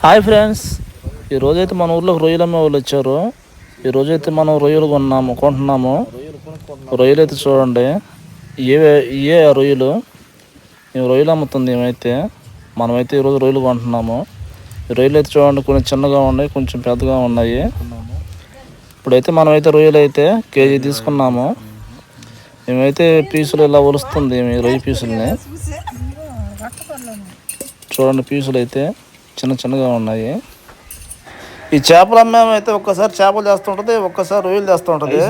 Hi friends, ఈరోజైతే మన ఊర్లోకి రొయ్యలు అమ్మే వాళ్ళు వచ్చారు. ఈరోజైతే మనం రొయ్యలు కొంటున్నాము. రొయ్యలు అయితే చూడండి, ఇవే రొయ్యలు. మేము రొయ్యలు అమ్ముతుంది ఏమైతే మనమైతే ఈరోజు రొయ్యలు కొంటున్నాము. ఈ రొయ్యలు అయితే చూడండి, కొంచెం చిన్నగా ఉన్నాయి, కొంచెం పెద్దగా ఉన్నాయి. ఇప్పుడైతే మనమైతే రొయ్యలు అయితే కేజీ తీసుకున్నాము. మేమైతే పీసులు ఇలా ఒలుస్తుంది రొయ్య పీసులని చూడండి. పీసులు అయితే చిన్నగా ఉన్నాయి. ఈ చేపలు అమ్మేమైతే ఒక్కసారి చేపలు చేస్తుంటది, ఒక్కసారి రొయ్యలు చేస్తుంటది.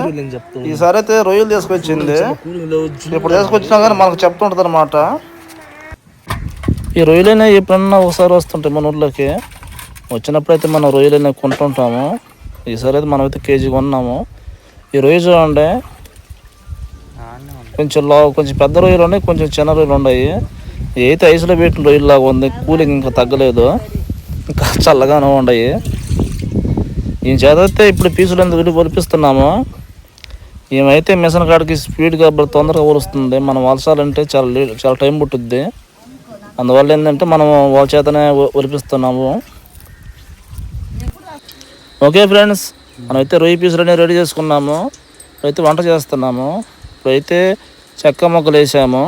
ఈసారి అయితే రొయ్యలు తీసుకొచ్చింది. ఇప్పుడు తీసుకొచ్చినా కానీ మనకు చెప్తుంటది అనమాట. ఈ రొయ్యలైనా ఎప్పుడన్నా ఒకసారి వస్తుంటాయి మన ఊర్లోకి. వచ్చినప్పుడు అయితే మనం రొయ్యలైనా కొంటుంటాము. ఈసారి అయితే మనమైతే కేజీ కొన్నాము. ఈ రొయ్య చూడండి, కొంచెం పెద్ద రొయ్యలు ఉన్నాయి, కొంచెం చిన్న రొయ్యలు ఉన్నాయి. అయితే ఐసులో పెట్టిన రొయ్యలాగా ఉంది. కూలింగ్ ఇంకా తగ్గలేదు, ఇంకా చల్లగానే ఉన్నాయి. ఈయన చేత ఇప్పుడు పీసులు ఎందుకు విడి ఒలిపిస్తున్నాము. ఏమైతే మిషన్ కాడికి స్పీడ్గా తొందరగా ఒలుస్తుంది. మనం వలసాలంటే చాలా టైం పట్టుద్ది. అందువల్ల ఏంటంటే మనం వాళ్ళ చేతనే ఒలిపిస్తున్నాము. ఓకే ఫ్రెండ్స్, మనమైతే రొయ్య పీసులన్నీ రెడీ చేసుకున్నాము. అయితే వంట చేస్తున్నాము. ఇప్పుడైతే చెక్క మొగ్గలు వేసాము.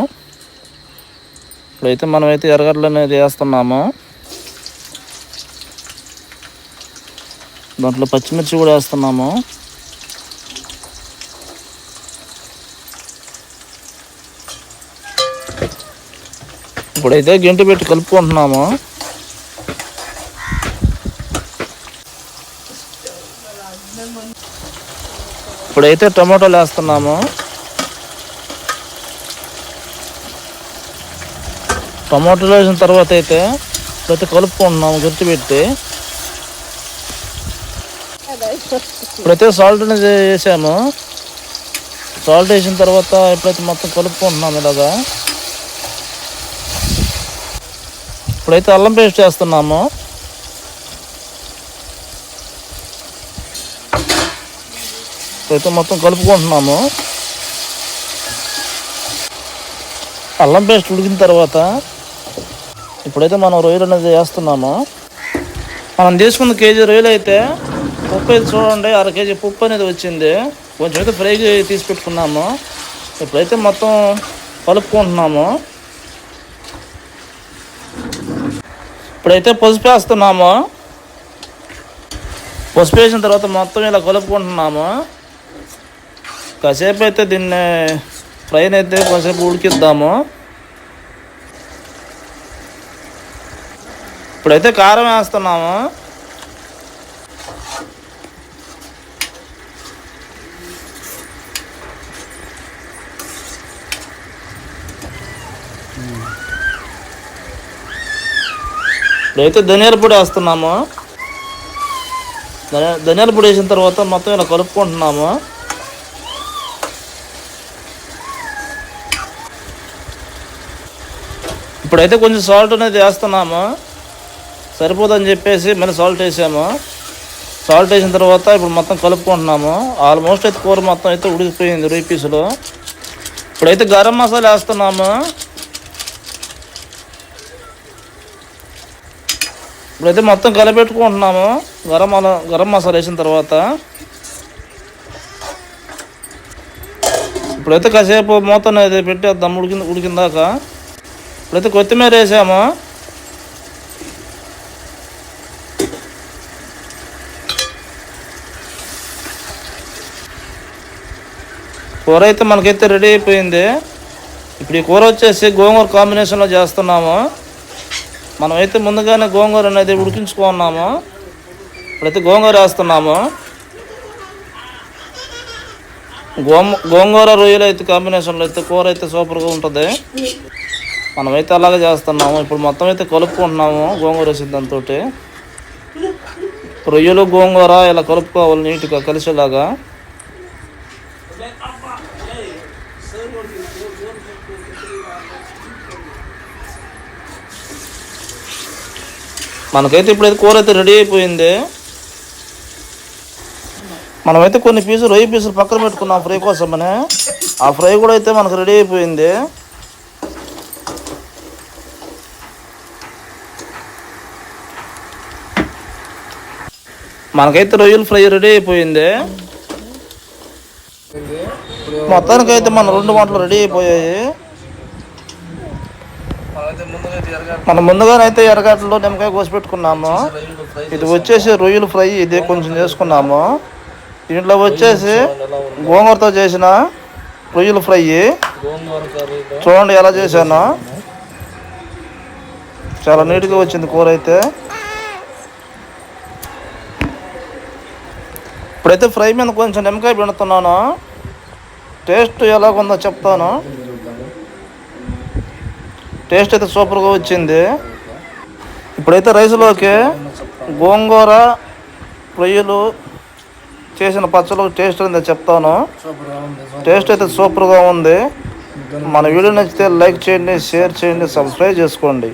ఇప్పుడైతే మనమైతే ఎర్రగడ్డలు అనేది వేస్తున్నాము. దాంట్లో పచ్చిమిర్చి కూడా వేస్తున్నాము. ఇప్పుడైతే గెంటి పెట్టి కలుపుకుంటున్నాము. ఇప్పుడైతే టమాటోలు వేస్తున్నాము. టమాటోలు వేసిన తర్వాత అయితే ఇప్పుడైతే కలుపుకుంటున్నాము గెంటి పెట్టి. ఇప్పుడైతే సాల్ట్ అనేది వేసాము. సాల్ట్ వేసిన తర్వాత ఇప్పుడైతే మొత్తం కలుపుకుంటున్నాము ఇలాగా. ఇప్పుడైతే అల్లం పేస్ట్ వేస్తున్నాము. ఇప్పుడైతే మొత్తం కలుపుకుంటున్నాము. అల్లం పేస్ట్ ఉడికిన తర్వాత ఇప్పుడైతే మనం రొయ్యలు అనేది వేస్తున్నాము. మనం తీసుకున్న కేజీ రొయ్యలు అయితే ఉప్పు అయితే చూడండి, 1/2 కేజీ ఉప్పు అనేది వచ్చింది. కొంచెం అయితే ఫ్రైకి తీసి పెట్టుకున్నాము. ఇప్పుడైతే మొత్తం కలుపుకుంటున్నాము. ఇప్పుడైతే పసుపు వేస్తున్నాము. పసుపు వేసిన తర్వాత మొత్తం ఇలా కలుపుకుంటున్నాము. కాసేపు అయితే దీన్ని ఫ్రైని అయితే కొంచెంసేపు ఉడికిద్దాము. ఇప్పుడైతే కారం వేస్తున్నాము. ఇప్పుడైతే ధనియాల పొడి వేస్తున్నాము. ధనియాల పొడి వేసిన తర్వాత మొత్తం ఇలా కలుపుకుంటున్నాము. ఇప్పుడైతే కొంచెం సాల్ట్ అనేది వేస్తున్నాము. సరిపోదని చెప్పేసి మళ్ళీ సాల్ట్ వేసాము. సాల్ట్ వేసిన తర్వాత ఇప్పుడు మొత్తం కలుపుకుంటున్నాము. ఆల్మోస్ట్ అయితే కూర మొత్తం అయితే ఉడికిపోయింది రొయ్య పీసులు. ఇప్పుడైతే గరం మసాలా వేస్తున్నాము. ఇప్పుడైతే మొత్తం కలిపెట్టుకుంటున్నాము. గరం మసాలా వేసిన తర్వాత ఇప్పుడైతే కాసేపు మూత అనేది పెట్టేద్దాం ఉడికిందాక. ఇప్పుడైతే కొత్తిమీర వేసాము. కూర అయితే మనకైతే రెడీ అయిపోయింది. ఇప్పుడు ఈ కూర వచ్చేసి గోంగూర కాంబినేషన్లో చేస్తున్నాము. మనమైతే ముందుగానే గోంగూర అనేది ఉడికించుకున్నాము. ఇప్పుడైతే గోంగూర వేస్తున్నాము. గోంగూర రొయ్యలు అయితే కాంబినేషన్లో అయితే కూర అయితే సూపర్గా ఉంటుంది. మనమైతే అలాగే చేస్తున్నాము. ఇప్పుడు మొత్తం అయితే కలుపుకుంటున్నాము. గోంగూర వేసిన దాంతో రొయ్యలు గోంగూర ఇలా కలుపుకోవాలి నీట్గా కలిసేలాగా. మనకైతే ఇప్పుడైతే కూర అయితే రెడీ అయిపోయింది. మనమైతే కొన్ని రొయ్య పీసులు పక్కన పెట్టుకున్నాం ఫ్రై కోసమని. ఆ ఫ్రై కూడా అయితే మనకు రెడీ అయిపోయింది. మనకైతే రొయ్యల ఫ్రై రెడీ అయిపోయింది. మొత్తానికైతే మన 2 వంటలు రెడీ అయిపోయాయి. మనం ముందుగానైతే ఎర్రగడ్డలో నిమ్మకాయ కోసి పెట్టుకున్నాము. ఇది వచ్చేసి రొయ్యల ఫ్రై, ఇది కొంచెం చేసుకున్నాము. దీంట్లో వచ్చేసి గోంగూరతో చేసిన రొయ్యల ఫ్రై. చూడండి ఎలా చేశాను, చాలా నీట్గా వచ్చింది కూర అయితే. ఇప్పుడైతే ఫ్రై మీద కొంచెం నిమ్మకాయ పిండుతున్నాను. టేస్ట్ ఎలాగుందో చెప్తాను. టేస్ట్ అయితే సూపర్గా వచ్చింది. ఇప్పుడైతే రైస్లోకి గోంగూర రొయ్యలు చేసిన పచ్చళ్ళు టేస్ట్ అనేది చెప్తాను. టేస్ట్ అయితే సూపర్గా ఉంది. మన వీడియో నచ్చితే లైక్ చేయండి, షేర్ చేయండి, సబ్స్క్రైబ్ చేసుకోండి.